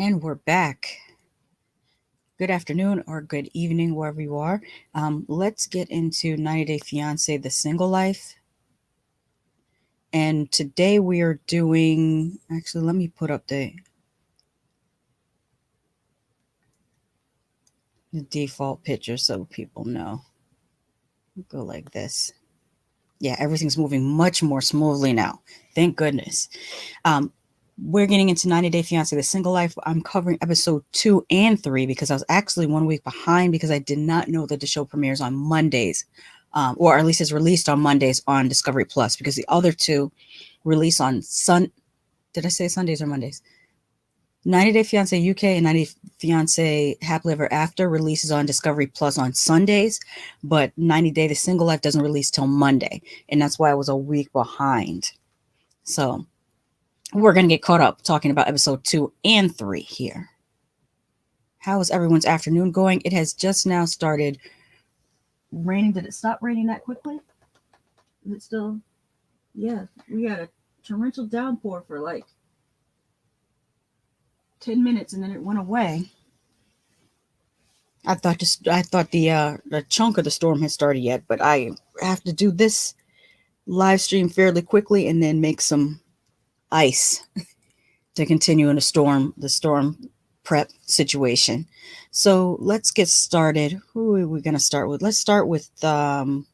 And we're back. Good afternoon or good evening, wherever you are. Let's get into 90 Day Fiance, the single life. And today we are doing, actually, let me put up the default picture so people know. Go like this. Yeah, everything's moving much more smoothly now. Thank goodness. We're getting into 90 Day Fiance, the single life. I'm covering episode 2 and 3 because I was actually 1 week behind because I did not know that the show premieres on Mondays, or at least is released on Mondays on Discovery Plus, because the other two release on did I say Sundays or Mondays? 90 Day Fiance UK and 90 Day Fiance Happily Ever After releases on Discovery Plus on Sundays, but 90 Day The Single Life doesn't release till Monday, and that's why I was a week behind. So we're going to get caught up talking about episode 2 and 3 here. How is everyone's afternoon going? It has just now started raining. Did it stop raining that quickly? Is it still? Yeah, we had a torrential downpour for like 10 minutes and then it went away. I thought the chunk of the storm had started yet, but I have to do this live stream fairly quickly and then make some ice to continue in the storm prep situation. So let's get started. Who are we going to start with? Let's start with a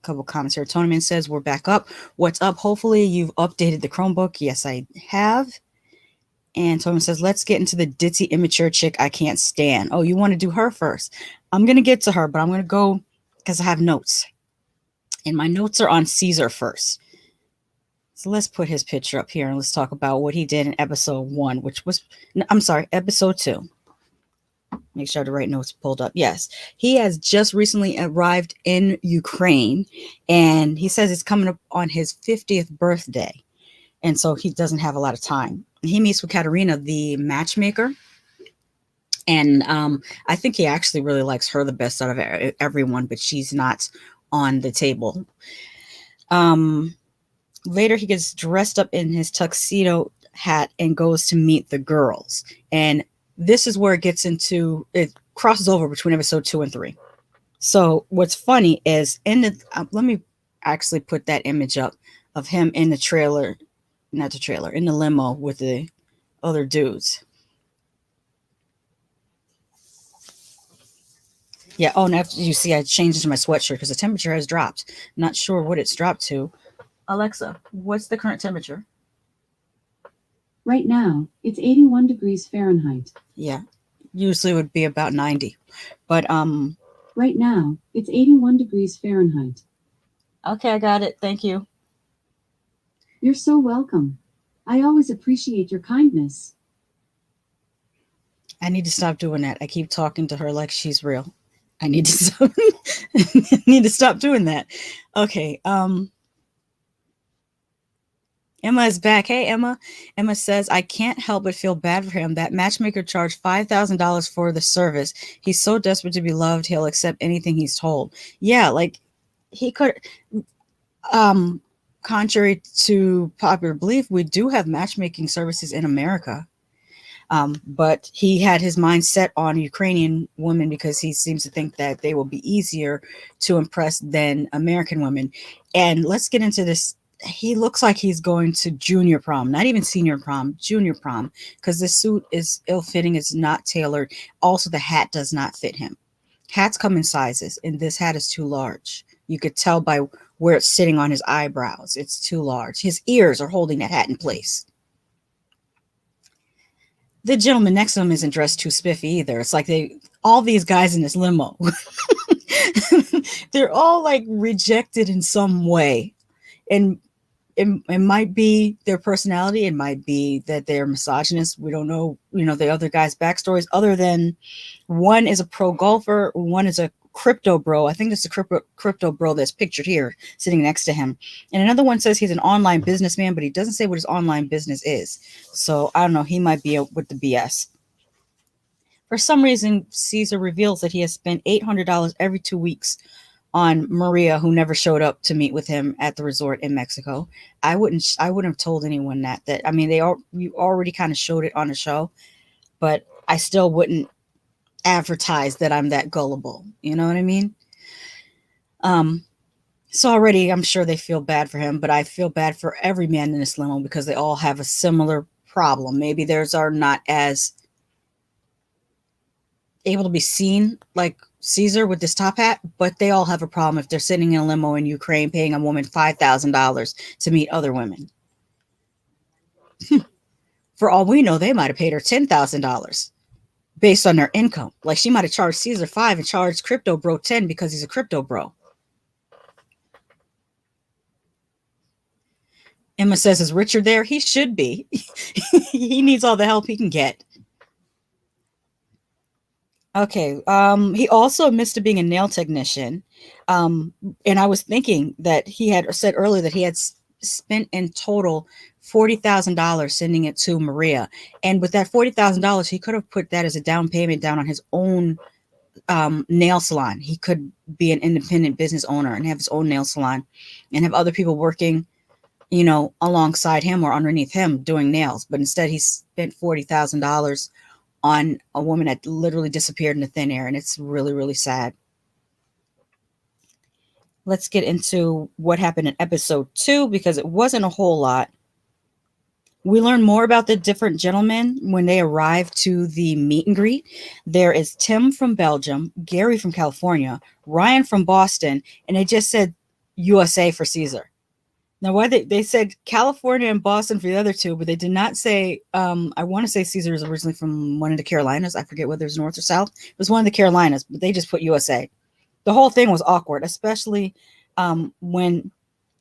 couple comments here. Tonyman says we're back up. What's up? Hopefully you've updated the Chromebook. Yes, I have. And Tonyman says, let's get into the ditzy immature chick I can't stand. Oh, you want to do her first? I'm going to get to her, but I'm going to go because I have notes. And my notes are on Caesar first. So let's put his picture up here and let's talk about what he did in episode 1, episode 2. Make sure I have the right notes pulled up. Yes, he has just recently arrived in Ukraine, and he says it's coming up on his 50th birthday. And so he doesn't have a lot of time. He meets with Katerina, the matchmaker. And I think he actually really likes her the best out of everyone, but she's not on the table. Later, he gets dressed up in his tuxedo hat and goes to meet the girls. And this is where it crosses over between episode 2 and 3. So what's funny is let me actually put that image up of him in the trailer not the trailer, in the limo with the other dudes. Yeah. Oh, now you see, I changed into my sweatshirt because the temperature has dropped. Not sure what it's dropped to. Alexa, what's the current temperature? Right now, it's 81 degrees Fahrenheit. Yeah. Usually it would be about 90. But Right now, it's 81 degrees Fahrenheit. okay, I got it. Thank you. You're so welcome. I always appreciate your kindness. I need to stop doing that. I keep talking to her like she's real. I need to stop need to stop doing that. Okay. Emma is back. Hey, Emma. Emma says, I can't help but feel bad for him. That matchmaker charged $5,000 for the service. He's so desperate to be loved, he'll accept anything he's told. Yeah, like he could, um, contrary to popular belief, we do have matchmaking services in America. But he had his mind set on Ukrainian women because he seems to think that they will be easier to impress than American women. And let's get into this. He looks like he's going to junior prom, not even senior prom, junior prom, because this suit is ill fitting, it's not tailored. Also, the hat does not fit him. Hats come in sizes, and this hat is too large. You could tell by where it's sitting on his eyebrows. It's too large. His ears are holding that hat in place. The gentleman next to him isn't dressed too spiffy either. It's like all these guys in this limo, they're all like rejected in some way. And it might be their personality. It might be that they're misogynist. We don't know, the other guys' backstories other than one is a pro golfer. One is a crypto bro. I think it's the crypto bro that's pictured here sitting next to him. And another one says he's an online businessman, but he doesn't say what his online business is. So I don't know. He might be with the BS. For some reason, Caesar reveals that he has spent $800 every 2 weeks on Maria, who never showed up to meet with him at the resort in Mexico. I wouldn't have told anyone that. I mean, you already kind of showed it on the show, but I still wouldn't advertise that I'm that gullible. You know what I mean? Um, so already I'm sure they feel bad for him, but I feel bad for every man in this limo because they all have a similar problem. Maybe theirs are not as able to be seen like Caesar with this top hat, but they all have a problem if they're sitting in a limo in Ukraine paying a woman $5,000 to meet other women. For all we know, they might have paid her $10,000 based on their income. Like she might have charged Caesar 5 and charged Crypto Bro 10 because he's a crypto bro. Emma says, is Richard there? He should be. He needs all the help he can get. Okay. He also admits to being a nail technician. And I was thinking that he had said earlier that he had spent in total $40,000 sending it to Maria. And with that $40,000, he could have put that as a down payment down on his own nail salon. He could be an independent business owner and have his own nail salon and have other people working, alongside him or underneath him doing nails. But instead, he spent $40,000 on a woman that literally disappeared in the thin air. And it's really, really sad. Let's get into what happened in episode 2 because it wasn't a whole lot. We learn more about the different gentlemen when they arrive to the meet and greet. There is Tim from Belgium, Gary from California, Ryan from Boston, and they just said USA for Caesar. Now, why they said California and Boston for the other two, but they did not say, I want to say Caesar is originally from one of the Carolinas. I forget whether it's North or South. It was one of the Carolinas, but they just put USA. The whole thing was awkward, especially when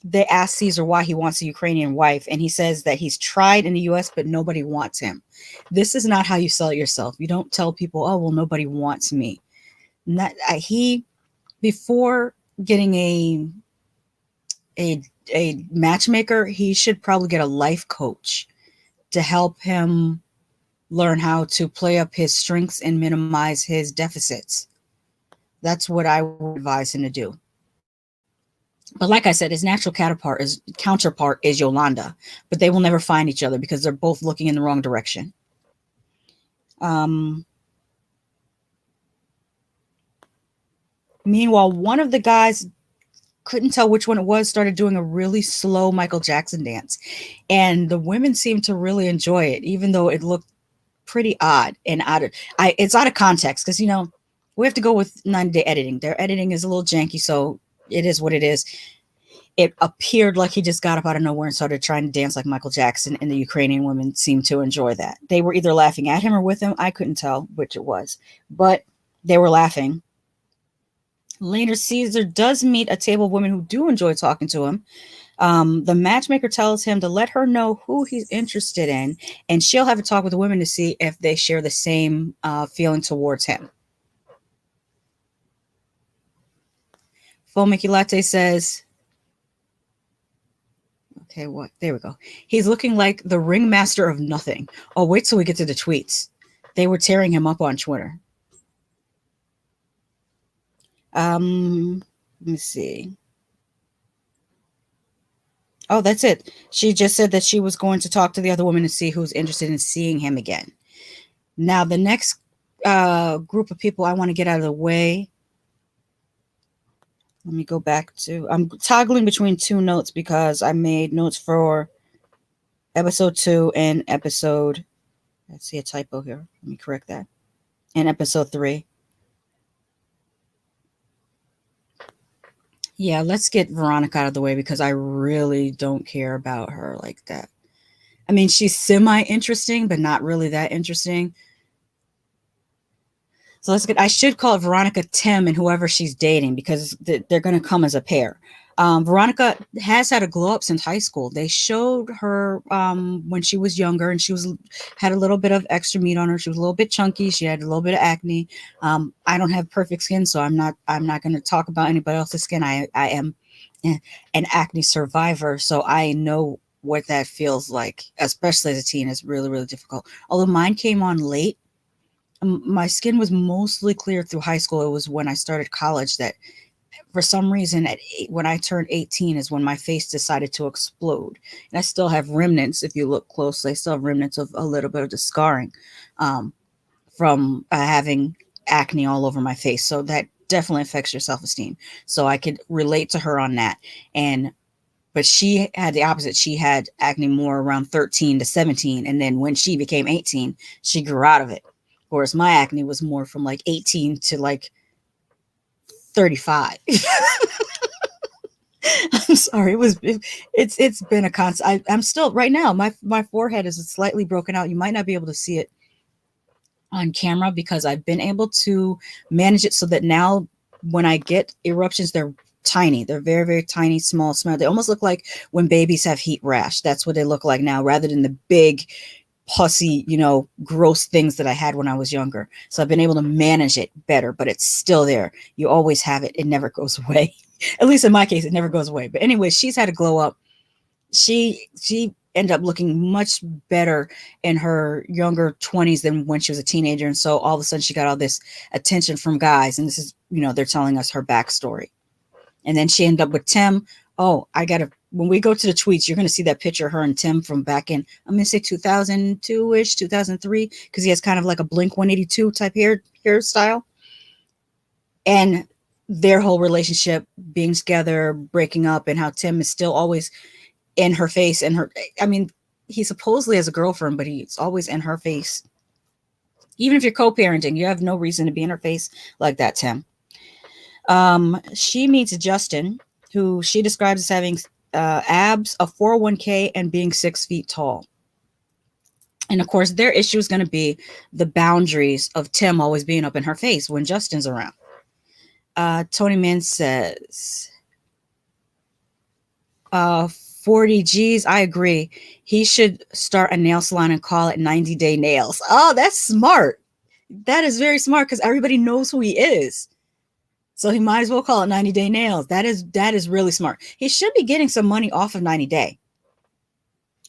they asked Caesar why he wants a Ukrainian wife, and he says that he's tried in the U.S., but nobody wants him. This is not how you sell yourself. You don't tell people, oh, well, nobody wants me. Before getting a matchmaker, he should probably get a life coach to help him learn how to play up his strengths and minimize his deficits. That's what I would advise him to do. But like I said, his natural counterpart is Yolanda, but they will never find each other because they're both looking in the wrong direction. Meanwhile, one of the guys couldn't tell which one it was, started doing a really slow Michael Jackson dance. And the women seemed to really enjoy it, even though it looked pretty odd and out of it's out of context because we have to go with 90-day editing. Their editing is a little janky, so it is what it is. It appeared like he just got up out of nowhere and started trying to dance like Michael Jackson, and the Ukrainian women seemed to enjoy that. They were either laughing at him or with him. I couldn't tell which it was, but they were laughing. Later, Caesar does meet a table of women who do enjoy talking to him. The matchmaker tells him to let her know who he's interested in, and she'll have a talk with the women to see if they share the same feeling towards him. Fomiki Latte says, okay, what? There we go. He's looking like the ringmaster of nothing. Oh, wait till we get to the tweets. They were tearing him up on Twitter. Let me see. Oh, that's it. She just said that she was going to talk to the other woman and see who's interested in seeing him again. Now, the next group of people I want to get out of the way. Let me go back to, I'm toggling between two notes because I made notes for episode 2 and episode, I see a typo here. Let me correct that. And episode 3. Yeah, let's get Veronica out of the way because I really don't care about her like that. I mean, she's semi-interesting, but not really that interesting. So let's get, I should call it Veronica Tim and whoever she's dating because they're going to come as a pair. Veronica has had a glow up since high school. They showed her when she was younger and she had a little bit of extra meat on her. She was a little bit chunky. She had a little bit of acne. I don't have perfect skin, so I'm not going to talk about anybody else's skin. I am an acne survivor, so I know what that feels like, especially as a teen. It's really, really difficult. Although mine came on late. My skin was mostly clear through high school. It was when I started college that for some reason when I turned 18 is when my face decided to explode. And I still have remnants. If you look closely, I still have remnants of a little bit of the scarring from having acne all over my face. So that definitely affects your self-esteem. So I could relate to her on that. But she had the opposite. She had acne more around 13 to 17. And then when she became 18, she grew out of it. Whereas my acne was more from like 18 to like 35. I'm sorry. It's been a constant. I'm still right now. My forehead is slightly broken out. You might not be able to see it on camera because I've been able to manage it so that now when I get eruptions, they're tiny. They're very, very tiny, small. They almost look like when babies have heat rash. That's what they look like now, rather than the big pussy, gross things that I had when I was younger. So I've been able to manage it better, but it's still there. You always have it. It never goes away. At least in my case, it never goes away. But anyway, she's had a glow up. She ended up looking much better in her younger 20s than when she was a teenager. And so all of a sudden she got all this attention from guys. And this is, they're telling us her backstory. And then she ended up with Tim. Oh, when we go to the tweets, you're going to see that picture of her and Tim from back in, I'm going to say 2002-ish, 2003, because he has kind of like a Blink 182 type hairstyle. And their whole relationship being together, breaking up, and how Tim is still always in her face. He supposedly has a girlfriend, but he's always in her face. Even if you're co-parenting, you have no reason to be in her face like that, Tim. She meets Justin, who she describes as having abs, a 401k, and being 6 feet tall. And of course, their issue is going to be the boundaries of Tim always being up in her face when Justin's around. Tony Mann says, 40 G's. I agree. He should start a nail salon and call it 90-day nails. Oh, that's smart. That is very smart because everybody knows who he is. So he might as well call it 90-day nails. That is really smart. He should be getting some money off of 90-day.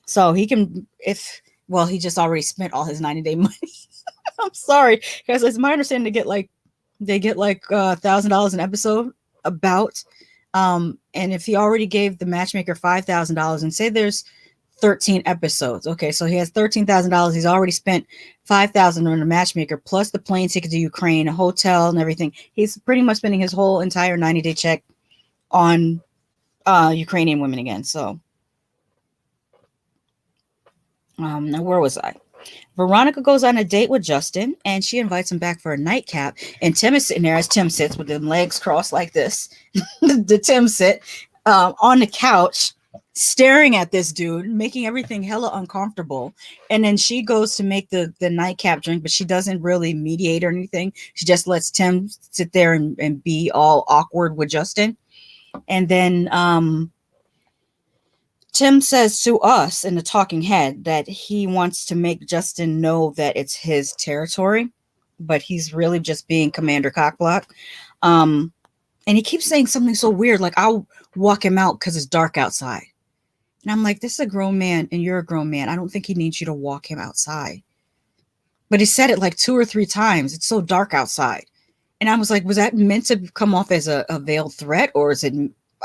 So he can, he just already spent all his 90-day money. I'm sorry, guys. It's my understanding they get like $1,000 an episode about. And if he already gave the matchmaker $5,000 and say there's 13 episodes. Okay, so he has $13,000. He's already spent $5,000 on the matchmaker plus the plane ticket to Ukraine, a hotel and everything. He's pretty much spending his whole entire 90-day check on Ukrainian women again. So now where was I? Veronica goes on a date with Justin and she invites him back for a nightcap. And Tim is sitting there as Tim sits with them legs crossed like this. The Tim sit on the couch, staring at this dude, making everything hella uncomfortable. And then she goes to make the nightcap drink, but she doesn't really mediate or anything. She just lets Tim sit there and be all awkward with Justin. And then Tim says to us in the talking head that he wants to make Justin know that it's his territory, but he's really just being Commander Cockblock. And he keeps saying something so weird, like, I'll walk him out because it's dark outside. And I'm like, this is a grown man and you're a grown man. I don't think he needs you to walk him outside. But he said it like 2 or 3 times. It's so dark outside. And I was like, was that meant to come off as a veiled threat, or is it...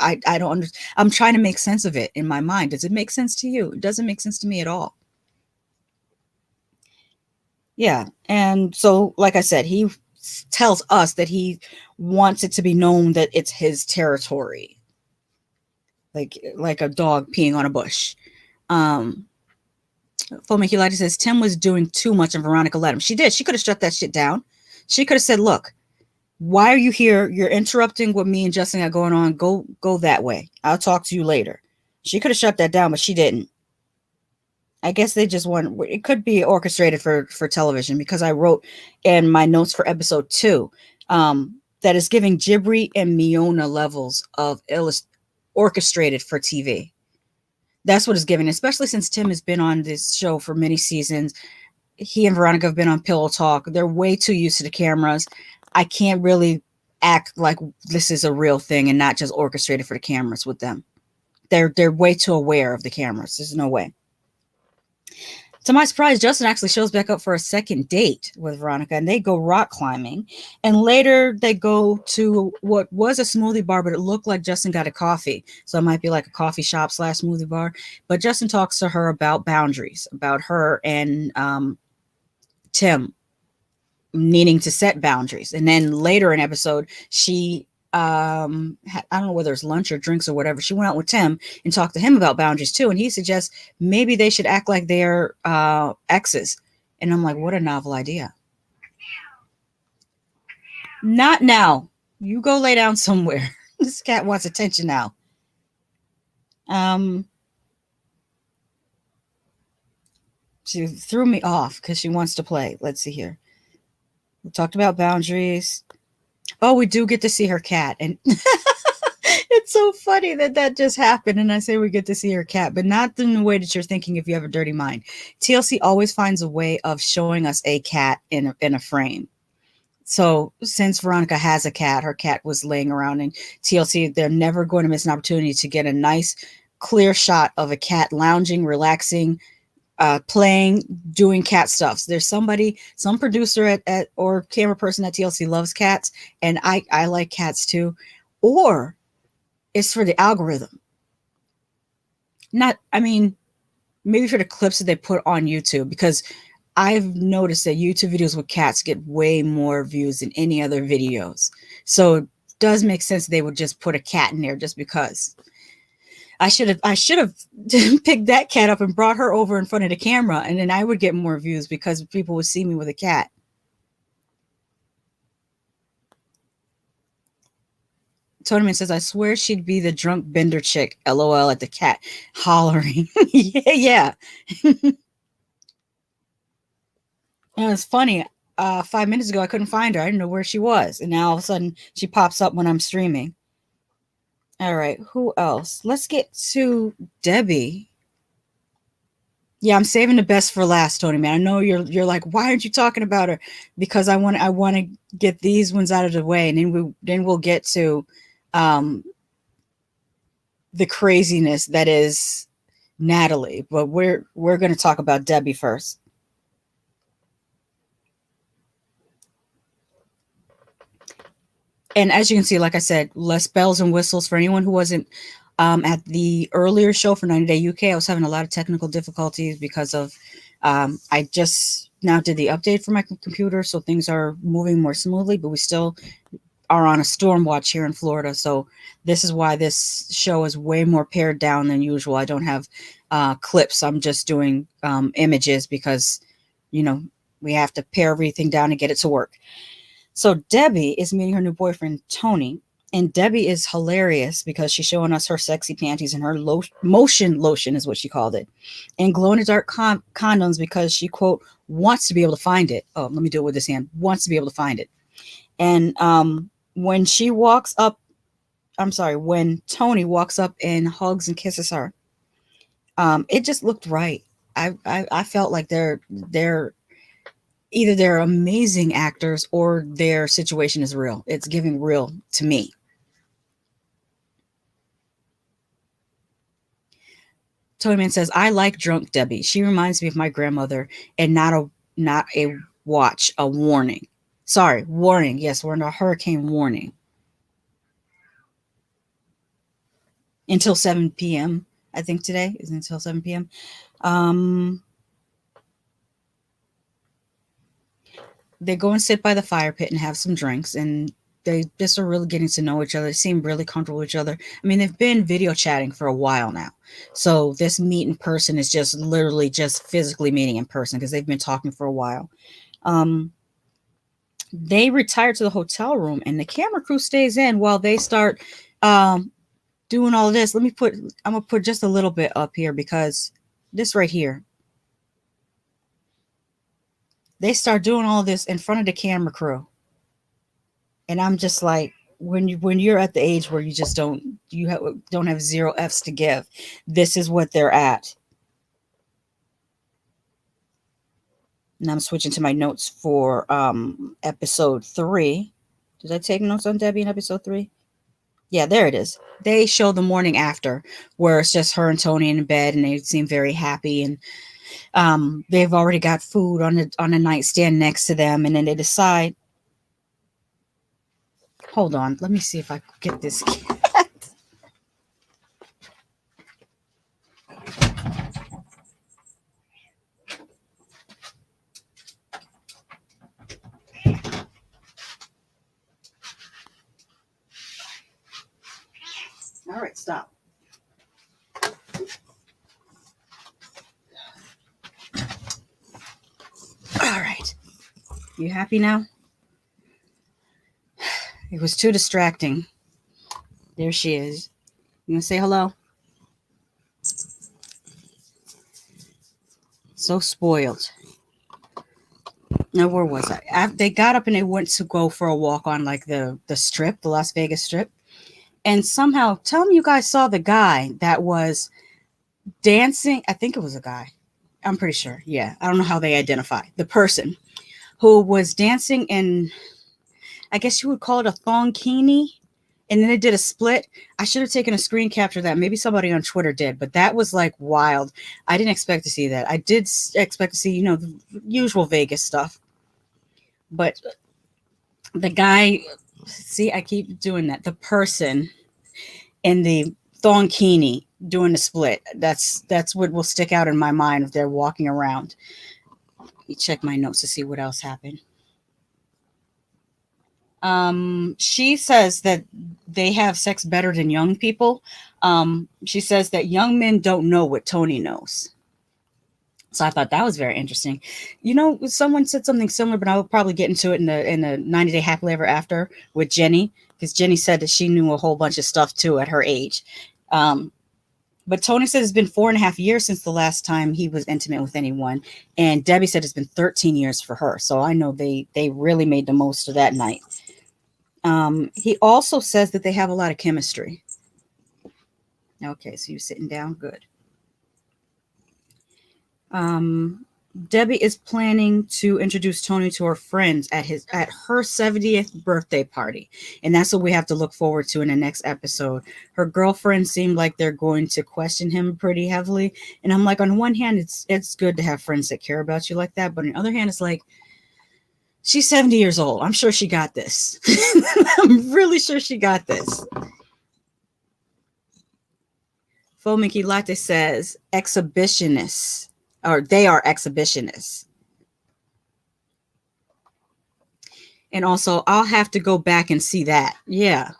I don't understand. I'm trying to make sense of it in my mind. Does it make sense to you? It doesn't make sense to me at all. Yeah. And so, like I said, he tells us that he wants it to be known that it's his territory. Like a dog peeing on a bush. Fomikilati says Tim was doing too much and Veronica let him. She did. She could have shut that shit down. She could have said, look, why are you here? You're interrupting what me and Justin got going on. Go that way. I'll talk to you later. She could have shut that down, but she didn't. I guess they just want, it could be orchestrated for television, because I wrote in my notes for episode 2 that is giving Jibri and Miona levels of orchestrated for TV. That's what it's giving, especially since Tim has been on this show for many seasons. He and Veronica have been on Pillow Talk. They're way too used to the cameras. I can't really act like this is a real thing and not just orchestrated for the cameras with them. They're way too aware of the cameras. There's no way. To my surprise, Justin actually shows back up for a second date with Veronica, and they go rock climbing. And later they go to what was a smoothie bar, but it looked like Justin got a coffee. So it might be like a coffee shop / smoothie bar. But Justin talks to her about boundaries, about her and Tim needing to set boundaries. And then later in episode, she I don't know whether it's lunch or drinks or whatever, she went out with Tim and talked to him about boundaries too, and he suggests maybe they should act like they're exes. And I'm like, what a novel idea. Not now. You go lay down somewhere. This cat wants attention now. She threw me off because she wants to play. Let's see here. We talked about boundaries. Oh, we do get to see her cat. And it's so funny that just happened. And I say we get to see her cat, but not in the way that you're thinking if you have a dirty mind. TLC always finds a way of showing us a cat in a frame. So since Veronica has a cat, her cat was laying around in TLC, they're never going to miss an opportunity to get a nice, clear shot of a cat lounging, relaxing, playing, doing cat stuff. So there's some producer at or camera person at TLC loves cats, and I like cats too. Or it's for the algorithm. Maybe for the clips that they put on YouTube, because I've noticed that YouTube videos with cats get way more views than any other videos. So it does make sense they would just put a cat in there just because. I should have picked that cat up and brought her over in front of the camera, and then I would get more views because people would see me with a cat. Tournament says, I swear she'd be the drunk bender chick, LOL, at the cat hollering. Yeah. And it's funny. 5 minutes ago, I couldn't find her. I didn't know where she was. And now all of a sudden she pops up when I'm streaming. All right, who else? Let's get to Debbie. Yeah, I'm saving the best for last, Tony, man. I know you're like, why aren't you talking about her? Because I want to get these ones out of the way, and then we'll get to the craziness that is Natalie. But we're going to talk about Debbie first. And as you can see, like I said, less bells and whistles for anyone who wasn't at the earlier show for 90 Day UK. I was having a lot of technical difficulties because of I just now did the update for my computer, so things are moving more smoothly, but we still are on a storm watch here in Florida. So this is why this show is way more pared down than usual. I don't have clips. I'm just doing images because, you know, we have to pare everything down and get it to work. So Debbie is meeting her new boyfriend, Tony. And Debbie is hilarious because she's showing us her sexy panties and her motion lotion is what she called it. And glow in the dark condoms because she, quote, wants to be able to find it. Oh, let me do it with this hand. Wants to be able to find it. And when she walks up, when Tony walks up and hugs and kisses her, it just looked right. I felt like they're either they're amazing actors or their situation is real. It's giving real to me. Tony Man says, I like drunk Debbie. She reminds me of my grandmother and not a watch, a warning. Sorry, warning. Yes, we're in a hurricane warning. Until 7 p.m. I think today is until 7 p.m. They go and sit by the fire pit and have some drinks, and they just are really getting to know each other. They seem really comfortable with each other. I mean, they've been video chatting for a while now. So this meet in person is just literally just physically meeting in person because they've been talking for a while. They retire to the hotel room and the camera crew stays in while they start doing all of this. I'm gonna put just a little bit up here because this right here, they start doing all this in front of the camera crew. And I'm just like, when you're at the age where you just don't have zero F's to give, this is what they're at. And I'm switching to my notes for episode 3. Did I take notes on Debbie in episode 3? Yeah, there it is. They show the morning after where it's just her and Tony in bed and they seem very happy, and they've already got food on a nightstand next to them, and then they decide, hold on, let me see if I can get this cat. All right, stop. All right. You happy now? It was too distracting. There she is. You gonna say hello? So spoiled. Now, where was I? They got up and they went to go for a walk on like the strip, the Las Vegas strip. And somehow, tell me you guys saw the guy that was dancing. I think it was a guy. I'm pretty sure. Yeah. I don't know how they identify the person who was dancing in, I guess you would call it a thongkini. And then it did a split. I should have taken a screen capture of that. Maybe somebody on Twitter did, but that was like wild. I didn't expect to see that. I did expect to see, the usual Vegas stuff. But the guy, see, I keep doing that. The person in the thongkini doing the split. That's what will stick out in my mind if they're walking around. Let me check my notes to see what else happened. She says that they have sex better than young people. She says that young men don't know what Tony knows. So I thought that was very interesting. Someone said something similar, but I'll probably get into it in the 90 Day Happily Ever After with Jenny, because Jenny said that she knew a whole bunch of stuff too at her age. But Tony said it's been 4.5 years since the last time he was intimate with anyone. And Debbie said it's been 13 years for her. So I know they really made the most of that night. He also says that they have a lot of chemistry. Okay, so you're sitting down. Good. Debbie is planning to introduce Tony to her friends at her 70th birthday party. And that's what we have to look forward to in the next episode. Her girlfriends seem like they're going to question him pretty heavily. And I'm like, on one hand, it's good to have friends that care about you like that. But on the other hand, it's like, she's 70 years old. I'm sure she got this. I'm really sure she got this. Faux Mickey Latte says exhibitionists, or they are exhibitionists. And also, I'll have to go back and see that. Yeah.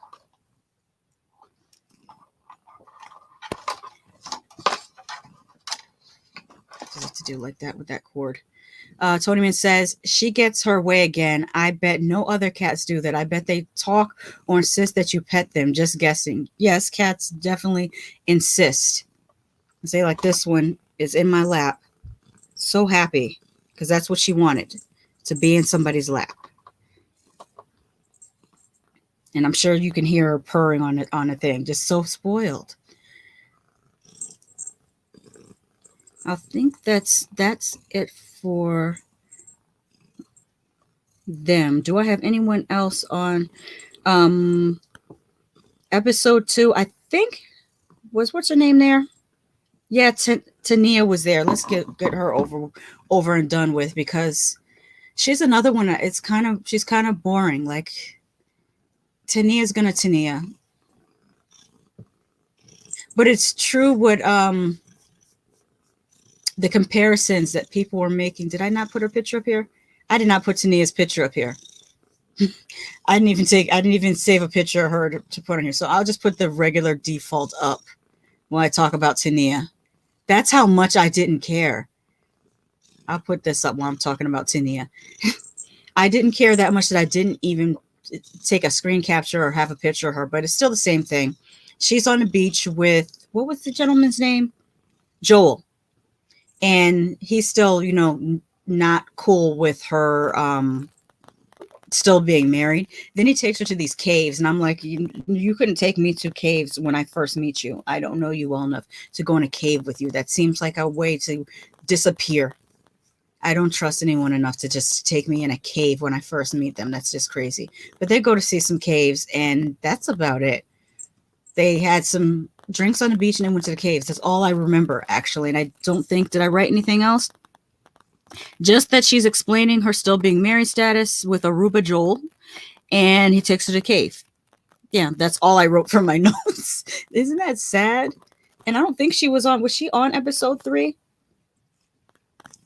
I have to do like that with that cord. Tony Man says, she gets her way again. I bet no other cats do that. I bet they talk or insist that you pet them. Just guessing. Yes, cats definitely insist. Say, like, this one is in my lap. So happy because that's what she wanted, to be in somebody's lap. And I'm sure you can hear her purring on it on a thing. Just so spoiled. I think that's it for them. Do I have anyone else on episode 2? I think what's her name there? Yeah, Tania was there. Let's get her over and done with, because she's another one that she's kind of boring. Like, Tania's gonna Tania. But it's true what the comparisons that people were making. Did I not put her picture up here? I did not put Tania's picture up here. I didn't even save a picture of her to put on here. So I'll just put the regular default up when I talk about Tania. That's how much I didn't care. I'll put this up while I'm talking about Tania. I didn't care that much that I didn't even take a screen capture or have a picture of her, but it's still the same thing. She's on the beach with, what was the gentleman's name? Joel. And he's still, not cool with her still being married. Then he takes her to these caves, and I'm like, you couldn't take me to caves when I first meet you. I don't know you well enough to go in a cave with you. That seems like a way to disappear. I don't trust anyone enough to just take me in a cave when I first meet them. That's just crazy. But they go to see some caves, and that's about it. They had some drinks on the beach and then went to the caves. That's all I remember, actually. And I don't think, did I write anything else? Just that she's explaining her still being married status with Aruba Joel, and he takes her to the cave. Yeah, that's all I wrote from my notes. Isn't that sad? And I don't think she was she on episode 3?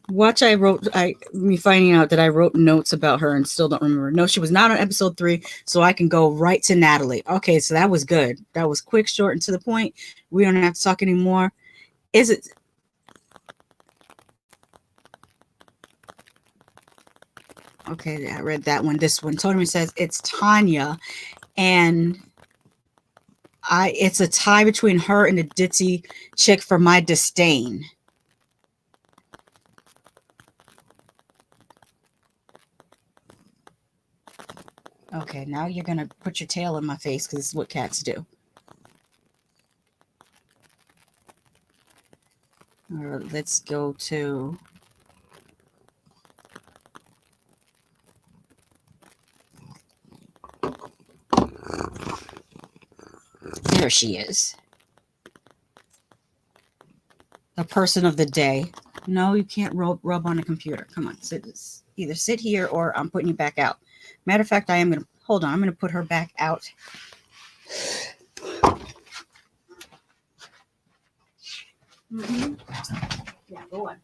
Watch, me finding out that I wrote notes about her and still don't remember. No, she was not on episode 3, so I can go right to Natalie. Okay, so that was good. That was quick, short, and to the point. We don't have to talk anymore. Is it? Okay, I read that one. This one. Tony says it's Tanya, and it's a tie between her and the ditzy chick for my disdain. Okay, now you're going to put your tail in my face because this is what cats do. All right, let's go to... There she is. The person of the day. No, you can't rub on the computer. Come on, either sit here or I'm putting you back out. Matter of fact, I'm going to put her back out. Mm-hmm. Yeah, go on.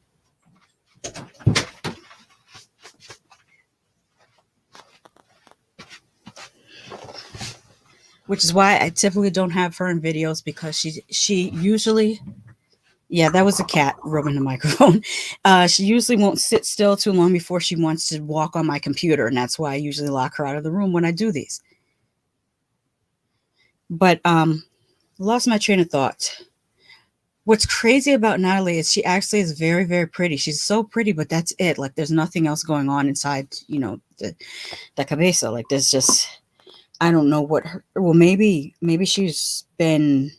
Which is why I typically don't have her in videos, because she usually... Yeah, that was a cat rubbing the microphone. She usually won't sit still too long before she wants to walk on my computer, and that's why I usually lock her out of the room when I do these. But lost my train of thought. What's crazy about Natalie is she actually is very, very pretty. She's so pretty, but that's it. Like, there's nothing else going on inside, the cabeza. Like, there's just, I don't know what her... Well, maybe she's been...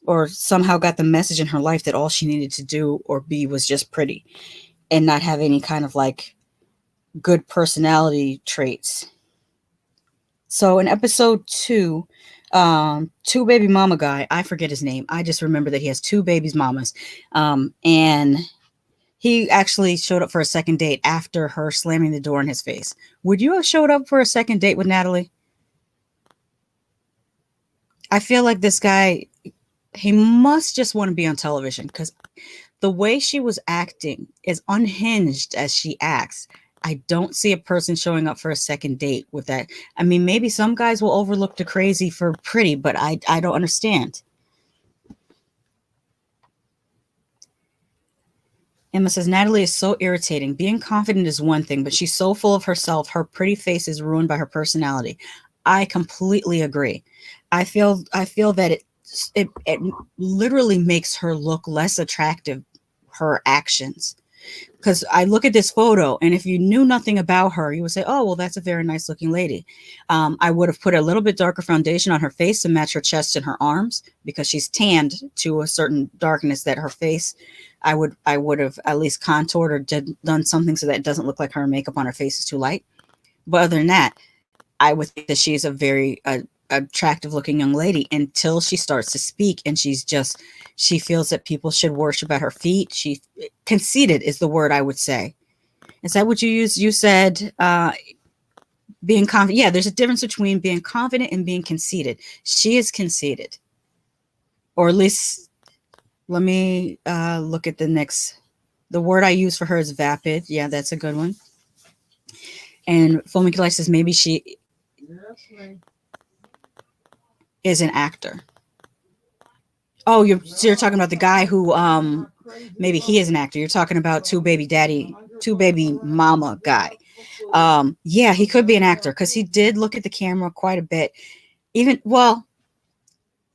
or somehow got the message in her life that all she needed to do or be was just pretty and not have any kind of like good personality traits. So in episode 2, two baby mama guy, I forget his name. I just remember that he has 2 babies mamas. And he actually showed up for a second date after her slamming the door in his face. Would you have showed up for a second date with Natalie? I feel like this guy, he must just want to be on television, because the way she was acting, as unhinged as she acts, I don't see a person showing up for a second date with that. I mean, maybe some guys will overlook the crazy for pretty, but I don't understand. Emma says Natalie is so irritating. Being confident is one thing, but she's so full of herself. Her pretty face is ruined by her personality. I completely agree. I feel that it literally makes her look less attractive. Her actions, because I look at this photo, and if you knew nothing about her, you would say, "Oh, well, that's a very nice looking lady." I would have put a little bit darker foundation on her face to match her chest and her arms because she's tanned to a certain darkness that her face. I would have at least contoured or done something so that it doesn't look like her makeup on her face is too light. But other than that, I would think that she's a very attractive looking young lady until she starts to speak and she feels that people should worship at her feet. She conceited is the word I would say. Is that what you used? You said being confident. Yeah, there's a difference between being confident and being conceited. She is conceited, or at least let me look at the next. The word I use for her is vapid. Yeah, that's a good one. And Fomicula says maybe she is an actor. Oh, you're talking about the guy who maybe he is an actor. You're talking about two baby mama guy. Yeah, he could be an actor because he did look at the camera quite a bit. Even well,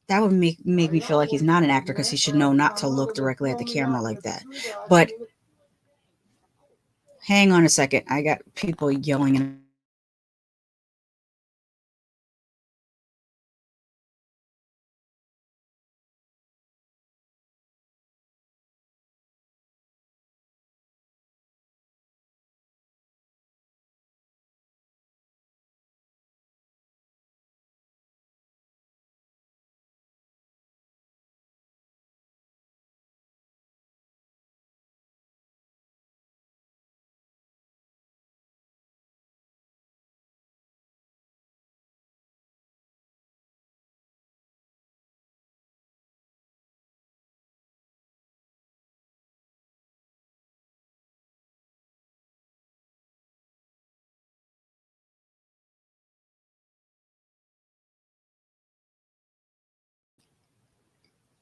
that would make me feel like he's not an actor because he should know not to look directly at the camera like that. But hang on a second, I got people yelling in.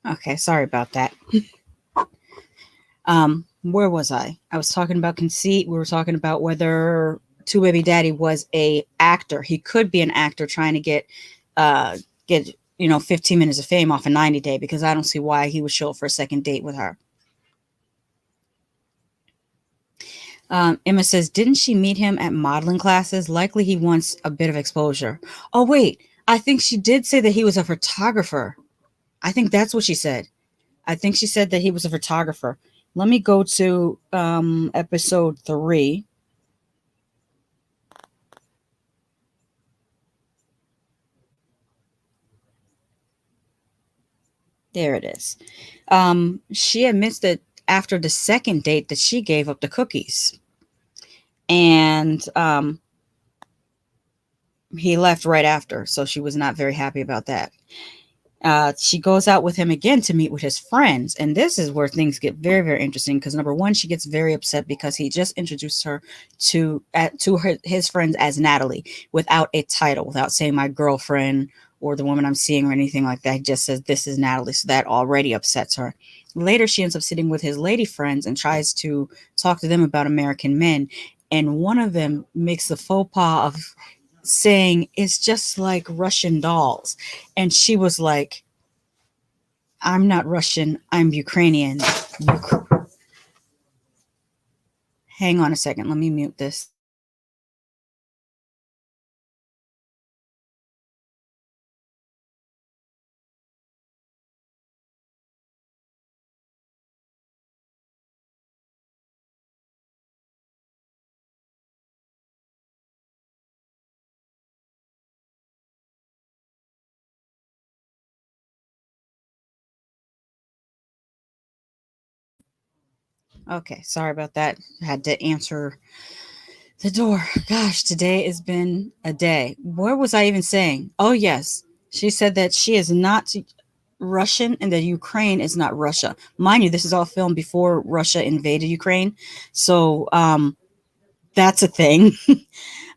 Okay, sorry about that. Where was I? I was talking about conceit. We were talking about whether Two Baby Daddy was a actor. He could be an actor trying to uh get 15 minutes of fame off a 90 day because I don't see why he would show up for a second date with her. Emma says, didn't she meet him at modeling classes? Likely he wants a bit of exposure. Oh wait, I think she did say that he was a photographer. I think that's what she said. I think she said that he was a photographer. Let me go to episode 3. There it is. She admits that after the second date that she gave up the cookies. And he left right after, so she was not very happy about that. She goes out with him again to meet with his friends, and this is where things get very, very interesting. Because number one, she gets very upset because he just introduced her to his friends as Natalie without a title, without saying my girlfriend or the woman I'm seeing or anything like that. He just says this is Natalie, so that already upsets her. Later, she ends up sitting with his lady friends and tries to talk to them about American men, and one of them makes the faux pas of saying it's just like Russian dolls. And she was like, I'm not Russian, I'm Ukrainian. Hang on a second, let me mute this. Okay, sorry about that. I had to answer the door. Gosh, today has been a day. What was I even saying? Oh, yes. She said that she is not Russian and that Ukraine is not Russia. Mind you, this is all filmed before Russia invaded Ukraine. So That's a thing.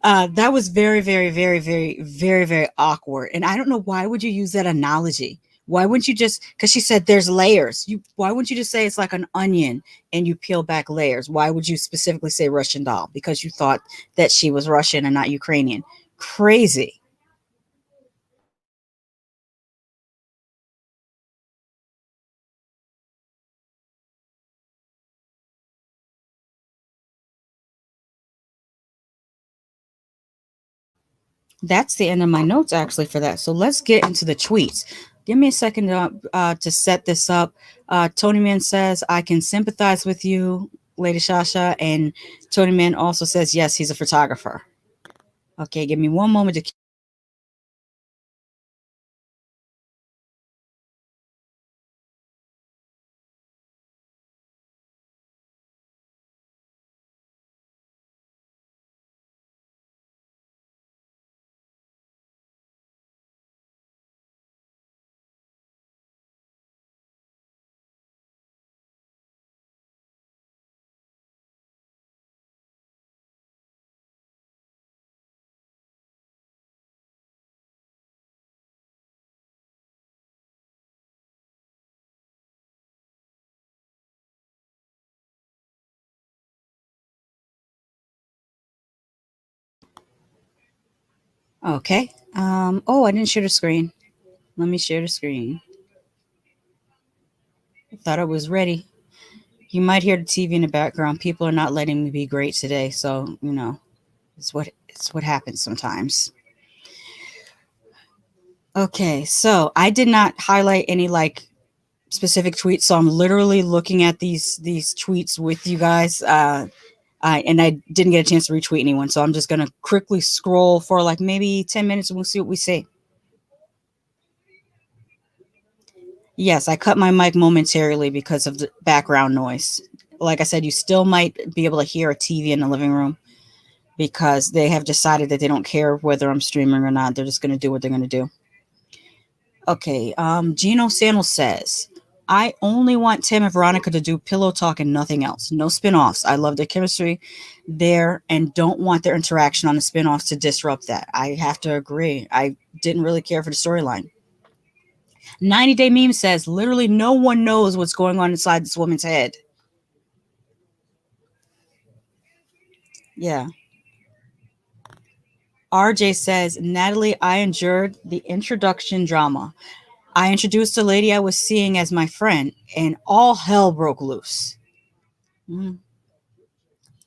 That was very, very, very, very, very, very awkward. And I don't know, why would you use that analogy? Why wouldn't you just, because she said there's layers. Why wouldn't you just say it's like an onion and you peel back layers? Why would you specifically say Russian doll? Because you thought that she was Russian and not Ukrainian. Crazy. That's the end of my notes actually for that. So let's get into the tweets. Give me a second to set this up. Tony Man says, I can sympathize with you, Lady Shasha. And Tony Man also says, yes, he's a photographer. Okay, give me one moment to. Okay. Oh, I didn't share the screen. Let me share the screen. I thought I was ready. You might hear the TV in the background. People are not letting me be great today, so it's what happens sometimes. Okay, so I did not highlight any like specific tweets, so I'm literally looking at these tweets with you guys. And I didn't get a chance to retweet anyone, so I'm just gonna quickly scroll for like maybe 10 minutes, and we'll see what we see. Yes, I cut my mic momentarily because of the background noise. Like I said, you still might be able to hear a TV in the living room because they have decided that they don't care whether I'm streaming or not. They're just going to do what they're going to do. Okay, Gino Sandals says, I only want Tim and Veronica to do pillow talk and nothing else. No spin-offs. I love their chemistry there and don't want their interaction on the spin-offs to disrupt that. I have to agree. I didn't really care for the storyline. 90 Day Meme says, literally no one knows what's going on inside this woman's head. Yeah. RJ says, Natalie, I endured the introduction drama. I introduced a lady I was seeing as my friend, and all hell broke loose. Mm.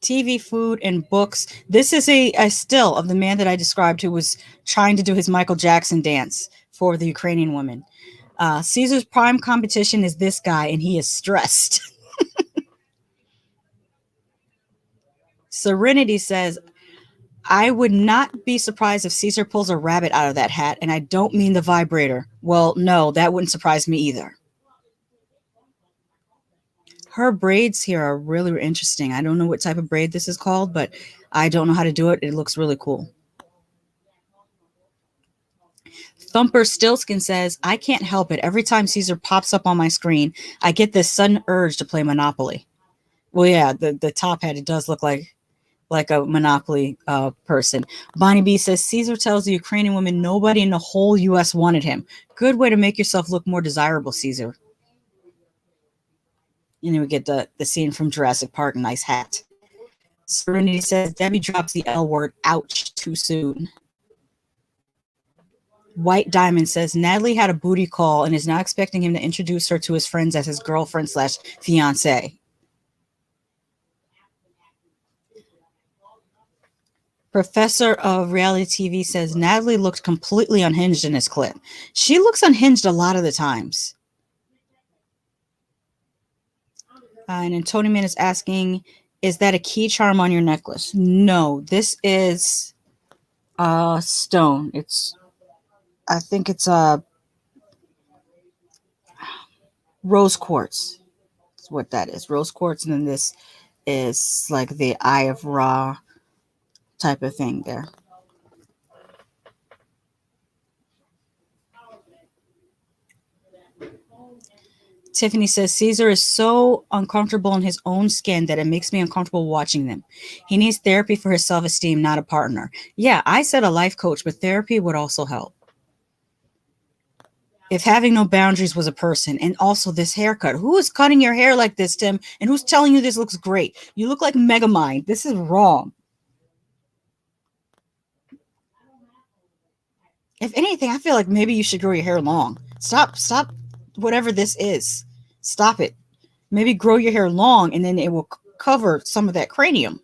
TV, food, and books. This is a still of the man that I described who was trying to do his Michael Jackson dance for the Ukrainian woman. Caesar's prime competition is this guy, and he is stressed. Serenity says, I would not be surprised if Caesar pulls a rabbit out of that hat, and I don't mean the vibrator. Well, no, that wouldn't surprise me either. Her braids here are really interesting. I don't know what type of braid this is called, but I don't know how to do it. It looks really cool. Thumper Stillskin says, I can't help it. Every time Caesar pops up on my screen, I get this sudden urge to play Monopoly. Well, yeah, the top hat, it does look like a Monopoly person. Bonnie B says, Caesar tells the Ukrainian woman nobody in the whole U.S. wanted him. Good way to make yourself look more desirable, Caesar. And then we get the scene from Jurassic Park, nice hat. Serenity says, Debbie drops the L word, ouch, too soon. White Diamond says, Natalie had a booty call and is now expecting him to introduce her to his friends as his girlfriend slash fiance. Professor of Reality TV says, Natalie looked completely unhinged in this clip. She looks unhinged a lot of the times. And then Tony Man is asking, is that a key charm on your necklace? No, this is a stone. I think it's a rose quartz. That's what that is. Rose quartz. And then this is like the Eye of Ra type of thing there. Tiffany says Caesar is so uncomfortable in his own skin that it makes me uncomfortable watching them. He needs therapy for his self esteem, not a partner. Yeah, I said a life coach, but therapy would also help. If having no boundaries was a person, and also this haircut. Who is cutting your hair like this, Tim? And who's telling you this looks great? You look like Megamind. This is wrong. If anything, I feel like maybe you should grow your hair long. Stop whatever this is. Stop it. Maybe grow your hair long and then it will cover some of that cranium.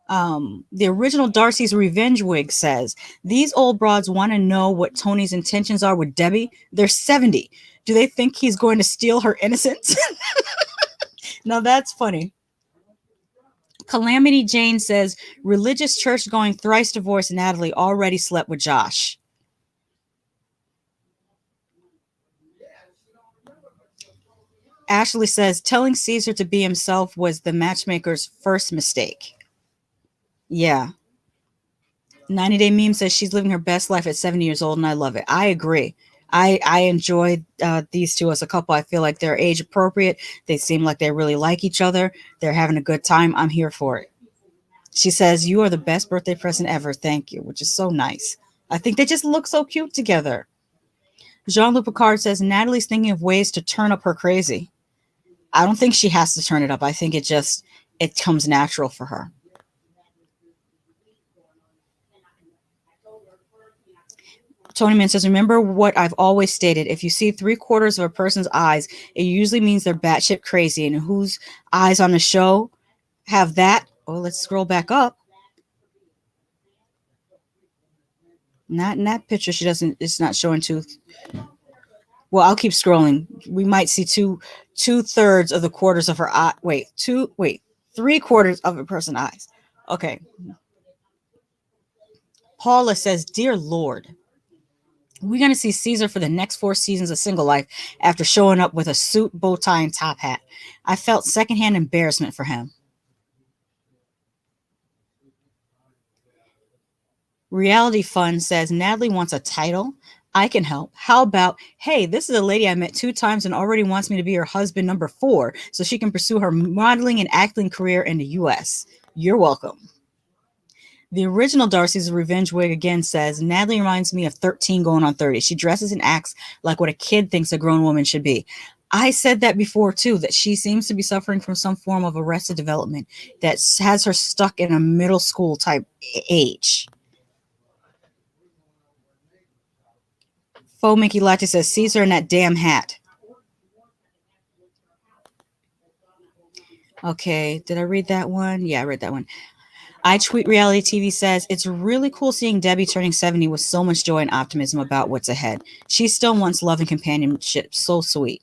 The original Darcy's Revenge wig says, these old broads want to know what Tony's intentions are with Debbie. They're 70. Do they think he's going to steal her innocence? Now that's funny. Calamity Jane says, religious church going thrice divorced Natalie already slept with Josh. Ashley says, telling Caesar to be himself was the matchmaker's first mistake. Yeah. 90 Day Meme says she's living her best life at 70 years old, and I love it. I agree. I enjoy these two as a couple. I feel like they're age appropriate. They seem like they really like each other. They're having a good time. I'm here for it. She says, you are the best birthday present ever. Thank you, which is so nice. I think they just look so cute together. Jean-Luc Picard says, Natalie's thinking of ways to turn up her crazy. I don't think she has to turn it up. I think it comes natural for her. Tony Man says, remember what I've always stated. If you see 3/4 of a person's eyes, it usually means they're batshit crazy. And whose eyes on the show have that? Oh, let's scroll back up. Not in that picture. It's not showing two. Well, I'll keep scrolling. We might see two-thirds of the quarters of her eye. Wait, 3/4 of a person's eyes. Okay. Paula says, dear Lord, we're going to see Caesar for the next 4 seasons of Single Life after showing up with a suit, bow tie, and top hat. I felt secondhand embarrassment for him. Reality Fun says, Natalie wants a title. I can help. How about, hey, this is a lady I met 2 times and already wants me to be her husband number 4 so she can pursue her modeling and acting career in the U.S. You're welcome. The original Darcy's Revenge wig again says, Natalie reminds me of 13 going on 30. She dresses and acts like what a kid thinks a grown woman should be. I said that before, too, that she seems to be suffering from some form of arrested development that has her stuck in a middle school type age. Faux Mickey Latte says, Caesar in that damn hat. Okay, did I read that one? Yeah, I read that one. I Tweet Reality TV says, it's really cool seeing Debbie turning 70 with so much joy and optimism about what's ahead. She still wants love and companionship. So sweet.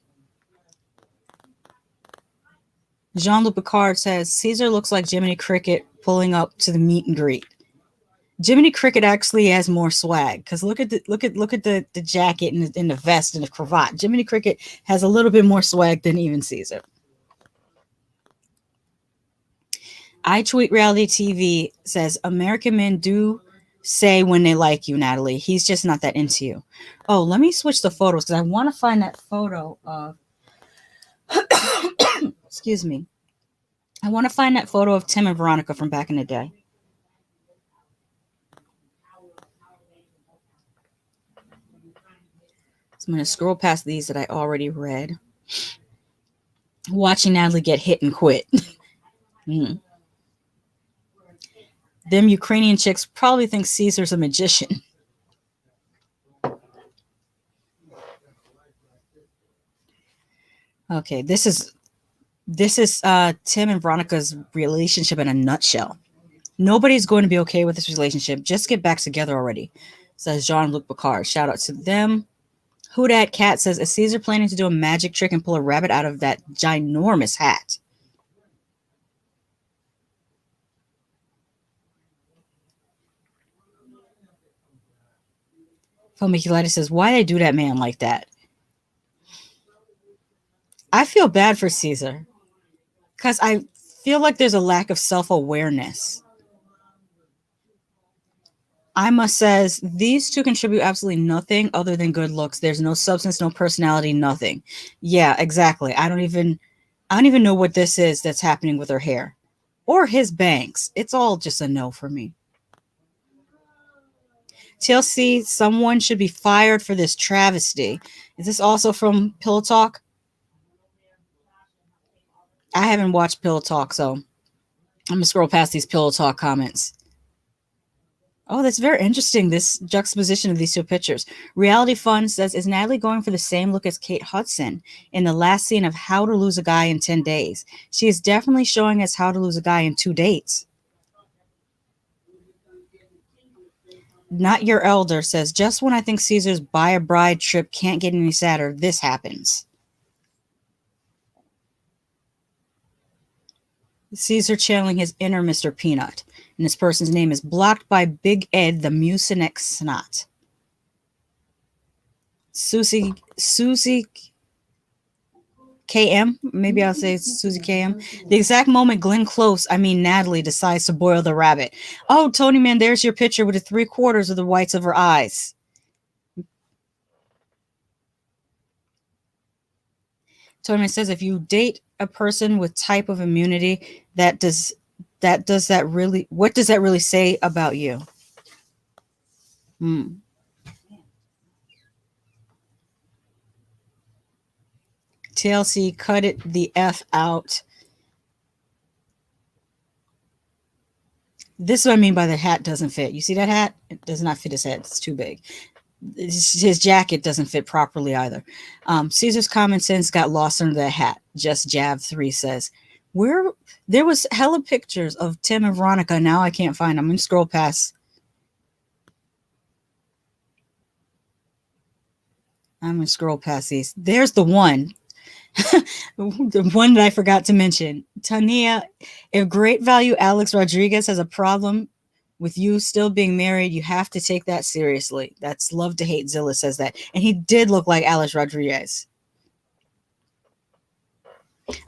Jean-Luc Picard says, Caesar looks like Jiminy Cricket pulling up to the meet and greet. Jiminy Cricket actually has more swag because look at the jacket and the vest and the cravat. Jiminy Cricket has a little bit more swag than even Caesar. I Tweet Reality TV says, American men do say when they like you, Natalie. He's just not that into you. Oh, let me switch the photos because I want to find that photo of excuse me. I want to find that photo of Tim and Veronica from back in the day. So I'm going to scroll past these that I already read. Watching Natalie get hit and quit. Mm. Them Ukrainian chicks probably think Caesar's a magician. Okay, this is Tim and Veronica's relationship in a nutshell. Nobody's going to be okay with this relationship. Just get back together already, says Jean-Luc Picard. Shout out to them. Who Dat Cat says, is Caesar planning to do a magic trick and pull a rabbit out of that ginormous hat? Fomikilati says, why they do that man like that? I feel bad for Caesar because I feel like there's a lack of self-awareness. Ima says these two contribute absolutely nothing other than good looks. There's no substance, no personality, nothing. Yeah, exactly. I don't even know what this is that's happening with her hair or his bangs. It's all just a no for me. TLC, someone should be fired for this travesty. Is this also from Pillow Talk? I haven't watched Pillow Talk, so I'm gonna scroll past these Pillow Talk comments. Oh, that's very interesting. This juxtaposition of these two pictures. Reality Fun says, is Natalie going for the same look as Kate Hudson in the last scene of How to Lose a Guy in 10 Days? She is definitely showing us how to lose a guy in 2 dates. Not Your Elder says, just when I think Caesar's buy a bride trip can't get any sadder, this happens. Caesar channeling his inner Mr. Peanut, and this person's name is blocked by Big Ed, the Mucinex Snot. Susie KM, maybe I'll say it's Susie KM. The exact moment Natalie decides to boil the rabbit. Oh, Tony Man, there's your picture with the 3/4 of the whites of her eyes. Tony Man says if you date a person with type of immunity, what does that really say about you? TLC, cut it the F out. This is what I mean by the hat doesn't fit. You see that hat? It does not fit his head. It's too big. His jacket doesn't fit properly either. Caesar's common sense got lost under the hat. Just Jab 3 says, where there was hella pictures of Tim and Veronica. Now I can't find them. I'm going to scroll past. I'm going to scroll past these. There's the one. The one that I forgot to mention. Tania, if Great Value Alex Rodriguez has a problem with you still being married, you have to take that seriously. That's Love to Hate Zilla says that. And he did look like Alex Rodriguez.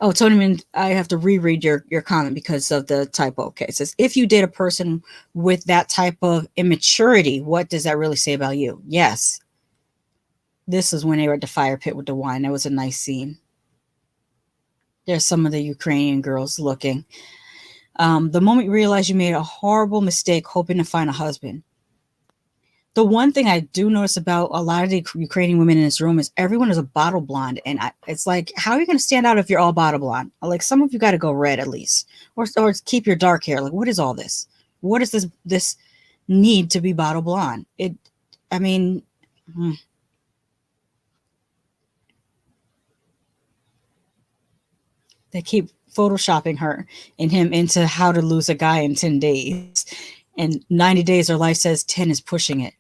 Oh, Tony, I have to reread your comment because of the typo. Okay, it says, if you date a person with that type of immaturity, what does that really say about you? Yes. This is when they were at the fire pit with the wine. That was a nice scene. There's some of the Ukrainian girls looking. The moment you realize you made a horrible mistake hoping to find a husband. The one thing I do notice about a lot of the Ukrainian women in this room is everyone is a bottle blonde. And it's like, how are you going to stand out if you're all bottle blonde? Like, some of you got to go red at least. Or keep your dark hair. Like, what is all this? What is this need to be bottle blonde? They keep photoshopping her and him into How to Lose a Guy in 10 Days. And 90 Days or Life says 10 is pushing it.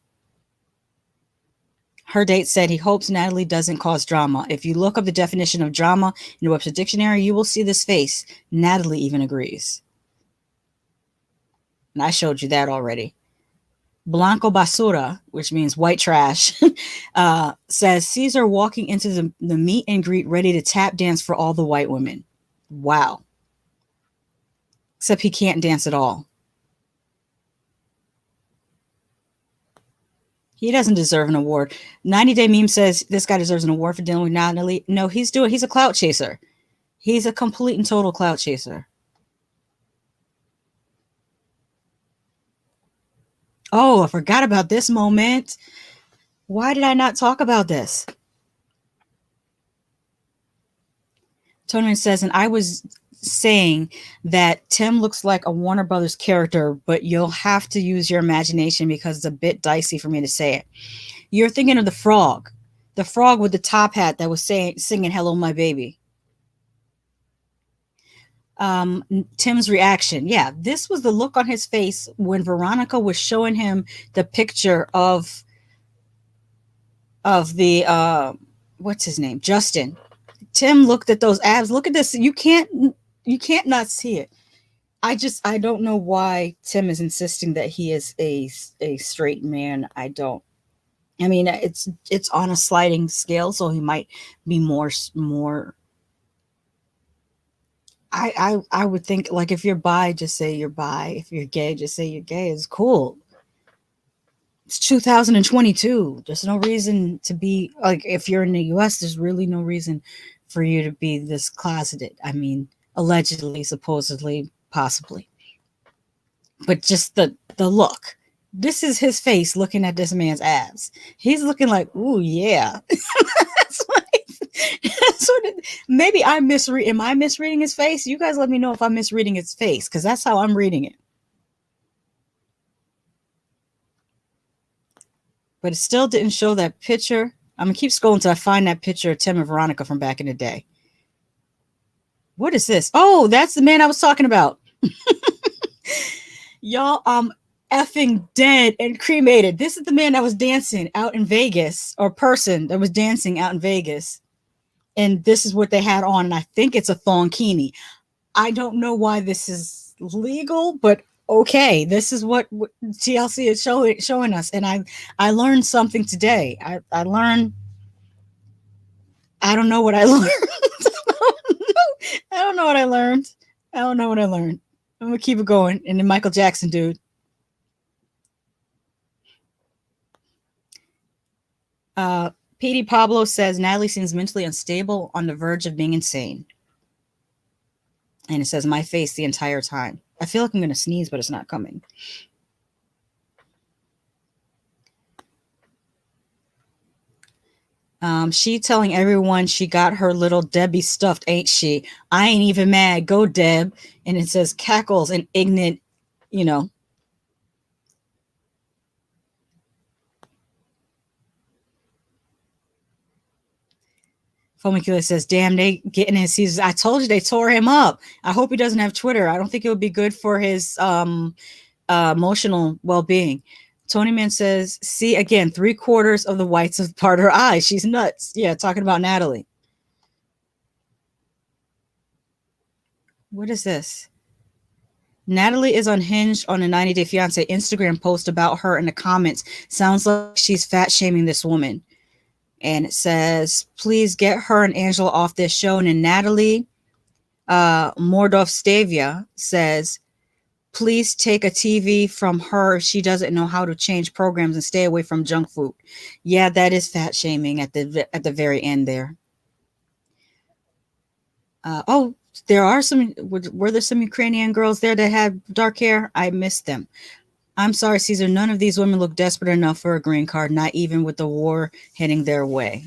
Her date said he hopes Natalie doesn't cause drama. If you look up the definition of drama in the Webster Dictionary, you will see this face. Natalie even agrees. And I showed you that already. Blanco Basura, which means white trash, says Caesar walking into the meet and greet ready to tap dance for all the white women. Wow. Except he can't dance at all. He doesn't deserve an award. 90 Day Meme says this guy deserves an award for dealing with Natalie. No, he's a clout chaser. He's a complete and total clout chaser. Oh, I forgot about this moment. Why did I not talk about this? Tony says, and I was saying that Tim looks like a Warner Brothers character, but you'll have to use your imagination because it's a bit dicey for me to say it. You're thinking of the frog with the top hat that was singing "Hello, My Baby." Tim's reaction. Yeah, this was the look on his face when Veronica was showing him the picture of the what's his name, Justin. Tim looked at those abs. Look at this. You can't not see it. I don't know why Tim is insisting that he is a straight man. I don't. I mean, it's on a sliding scale, so he might be more. I would think, like, if you're bi, just say you're bi. If you're gay, just say you're gay. It's cool. It's 2022. There's no reason to be like, if you're in the US, there's really no reason for you to be this closeted. I mean, allegedly, supposedly, possibly. But just the look. This is his face looking at this man's abs. He's looking like, ooh, yeah. that's what, that's what maybe I misread. Am I misreading his face? You guys let me know if I'm misreading his face, because that's how I'm reading it. But it still didn't show that picture. I'm going to keep scrolling until I find that picture of Tim and Veronica from back in the day. What is this? Oh, that's the man I was talking about. Y'all, effing dead and cremated. This is the man that was dancing out in Vegas, or person that was dancing out in Vegas. And this is what they had on. And I think it's a thongkini. I don't know why this is legal, but okay, this is what TLC is showing us. And I learned something today. I learned, I don't know what I learned. I don't know what I learned. I don't know what I learned. I'm going to keep it going. And then Michael Jackson, dude. Petey Pablo says Natalie seems mentally unstable, on the verge of being insane. And it says my face the entire time. I feel like I'm going to sneeze, but it's not coming. She telling everyone she got her little Debbie stuffed, ain't she? I ain't even mad. Go, Deb. And it says cackles and ignorant, you know. Fomicula says, damn, they getting his seasons. I told you they tore him up. I hope he doesn't have Twitter. I don't think it would be good for his emotional well-being. Tony Man says, see, again, 3/4 of the whites of part of her eyes. She's nuts. Yeah, talking about Natalie. What is this? Natalie is unhinged on a 90 Day Fiance Instagram post about her in the comments. Sounds like she's fat shaming this woman. And it says, please get her and Angela off this show. And then Natalie Mordov-Stavia says, please take a TV from her. She doesn't know how to change programs, and stay away from junk food. Yeah, that is fat shaming at the very end there. Oh, there are some. Were there some Ukrainian girls there that had dark hair? I missed them. I'm sorry, Caesar. None of these women look desperate enough for a green card, not even with the war heading their way.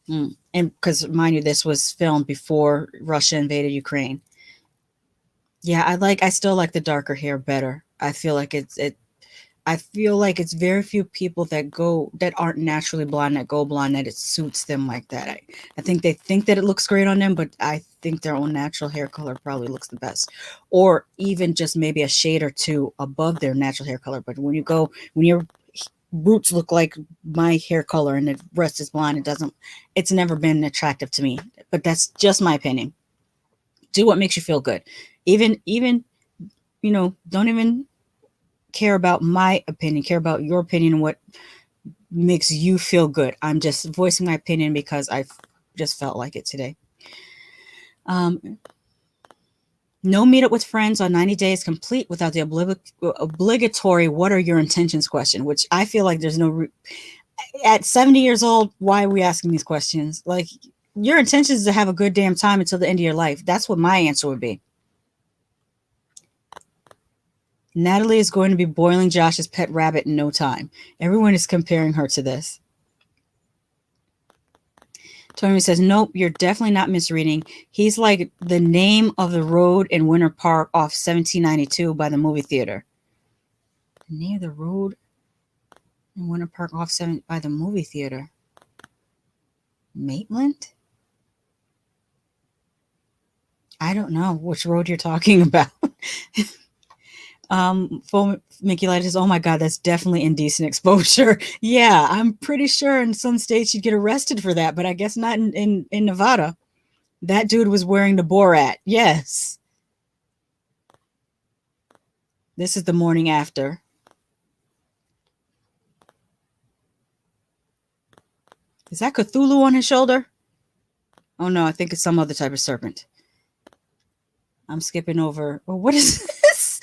And because, mind you, this was filmed before Russia invaded Ukraine. Yeah, I still like the darker hair better. I feel like it's very few people that aren't naturally blonde that go blonde, that it suits them like that. I think they think that it looks great on them, but I think their own natural hair color probably looks the best, or even just maybe a shade or two above their natural hair color. But when your roots look like my hair color and the rest is blonde, it's never been attractive to me. But that's just my opinion. Do what makes you feel good. Even don't even care about my opinion, care about your opinion and what makes you feel good. I'm just voicing my opinion because I just felt like it today. No meetup with friends on 90 days complete without the obligatory what are your intentions question, which I feel like there's no at 70 years old, why are we asking these questions? Like, your intention is to have a good damn time until the end of your life. That's what my answer would be. Natalie is going to be boiling Josh's pet rabbit in no time. Everyone is comparing her to this. Tony says, nope, you're definitely not misreading. He's like the name of the road in Winter Park off 1792 by the movie theater. The name of the road in Winter Park off by the movie theater. Maitland? I don't know which road you're talking about. Mickey Light says, oh my God, that's definitely indecent exposure. Yeah, I'm pretty sure in some states you'd get arrested for that, but I guess not in Nevada. That dude was wearing the Borat. Yes. This is the morning after. Is that Cthulhu on his shoulder? Oh no, I think it's some other type of serpent. I'm skipping over. Oh, what is this?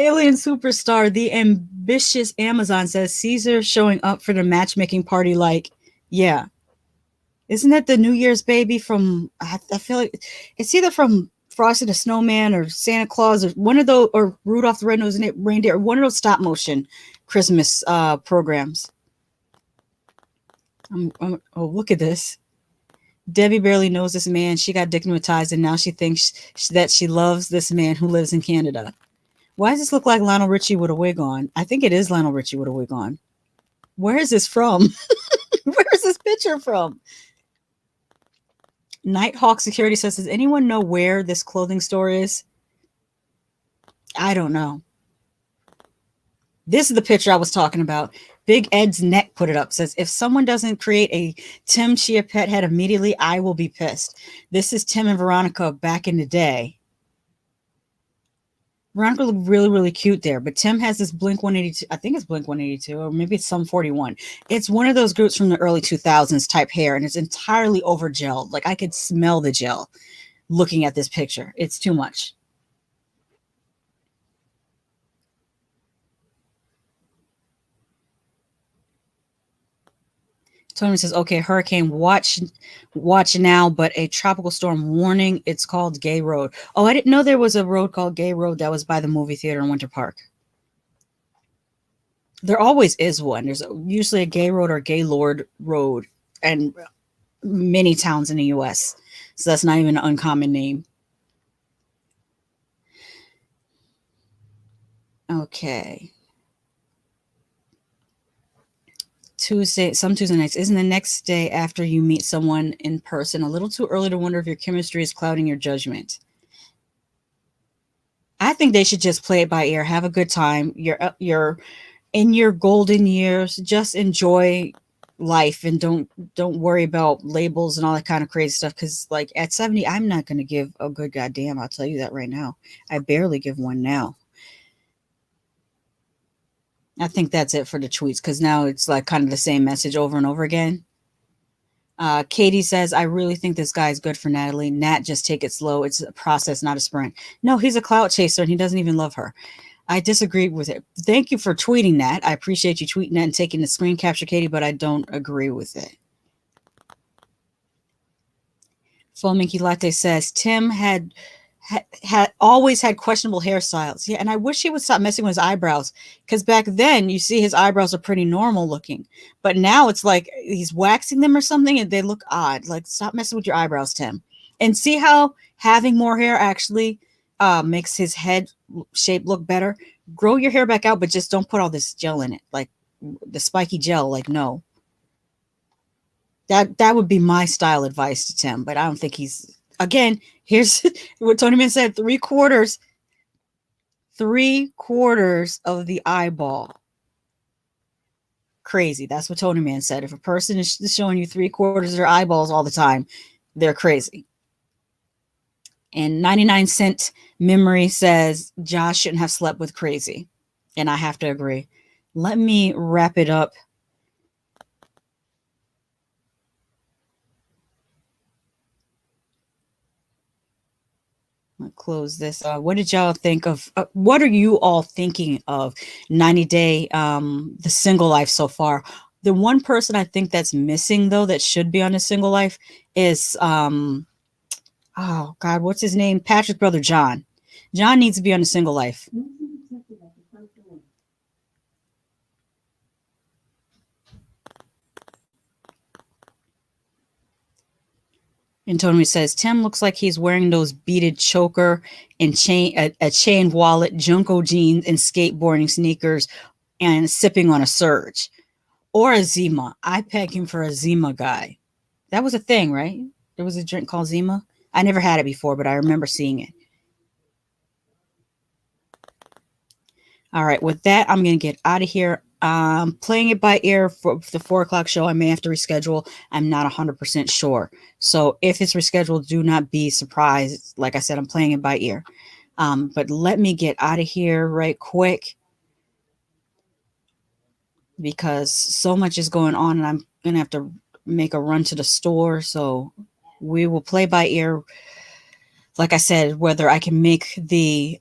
Alien superstar, the ambitious Amazon says Caesar showing up for the matchmaking party. Like, yeah, isn't that the New Year's baby from? I feel like it's either from Frosty the Snowman or Santa Claus or one of those, or Rudolph the Red-Nosed Reindeer, or one of those stop motion Christmas programs. Oh, look at this. Debbie barely knows this man. She got dignitized, and now she thinks that she loves this man who lives in Canada. Why does this look like Lionel Richie with a wig on? I think it is Lionel Richie with a wig on. Where is this from? Where is this picture from? Nighthawk Security says, does anyone know where this clothing store is? I don't know. This is the picture I was talking about. Big Ed's neck put it up. Says, if someone doesn't create a Tim Chia pet head immediately, I will be pissed. This is Tim and Veronica back in the day. Veronica looked really, really cute there. But Tim has this Blink 182. I think it's Blink 182, or maybe it's Sum 41. It's one of those groups from the early 2000s type hair, and it's entirely over gelled. Like, I could smell the gel looking at this picture. It's too much. Tony says, okay, hurricane, watch now, but a tropical storm warning. It's called Gay Road. Oh, I didn't know there was a road called Gay Road that was by the movie theater in Winter Park. There always is one. There's usually a Gay Road or Gaylord Road and many towns in the U.S. So that's not even an uncommon name. Okay. Some Tuesday nights, isn't the next day after you meet someone in person a little too early to wonder if your chemistry is clouding your judgment? I think they should just play it by ear, have a good time. You're in your golden years, just enjoy life and don't worry about labels and all that kind of crazy stuff. Because like at 70, I'm not going to give a good goddamn. I'll tell you that right now. I barely give one now. I think that's it for the tweets because now it's like kind of the same message over and over again. Katie says, I really think this guy is good for Natalie. Nat, just take it slow. It's a process, not a sprint. No, he's a clout chaser and he doesn't even love her. I disagred with it. Thank you for tweeting that. I appreciate you tweeting that and taking the screen capture, Katie, but I don't agree with it. Fominky Latte says, Tim had always had questionable hairstyles. Yeah, and I wish he would stop messing with his eyebrows because back then you see his eyebrows are pretty normal looking, but now it's like he's waxing them or something and they look odd. Like, stop messing with your eyebrows, Tim. And see how having more hair actually makes his head shape look better. Grow your hair back out, but just don't put all this gel in it, like the spiky gel. Like, no. That would be my style advice to Tim, but I don't think he's. Again, here's what Tony Man said: 3/4 of the eyeball. Crazy. That's what Tony Man said. If a person is showing you 3/4 of their eyeballs all the time, they're crazy. And 99-cent memory says Josh shouldn't have slept with Crazy. And I have to agree. Let me wrap it up. I'll close this. What did y'all think of? What are you all thinking of 90 Day, the single life so far? The one person I think that's missing though that should be on the single life is oh God, what's his name? Patrick's brother John. John needs to be on the single life. And Tony says, Tim looks like he's wearing those beaded choker and a chain wallet, Junko jeans, and skateboarding sneakers, and sipping on a Surge. Or a Zima. I peg him for a Zima guy. That was a thing, right? There was a drink called Zima. I never had it before, but I remember seeing it. All right, with that, I'm going to get out of here. Playing it by ear for the 4 o'clock show. I may have to reschedule. I'm not 100% sure. So if it's rescheduled, do not be surprised. Like I said, I'm playing it by ear. But let me get out of here right quick because so much is going on and I'm going to have to make a run to the store. So we will play by ear. Like I said, whether I can make the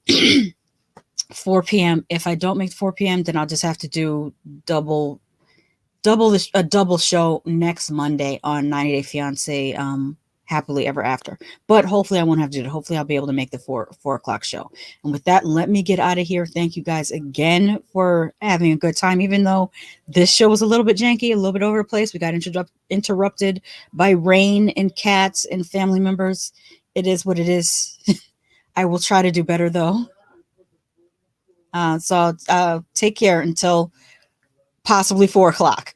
4 p.m. If I don't make 4 p.m., then I'll just have to do double a double show next Monday on 90 Day Fiance, Happily Ever After. But hopefully I won't have to do it. Hopefully I'll be able to make the 4 o'clock show. And with that, let me get out of here. Thank you guys again for having a good time. Even though this show was a little bit janky, a little bit over the place, we got interrupted by rain and cats and family members. It is what it is. I will try to do better though. So take care until possibly 4 o'clock.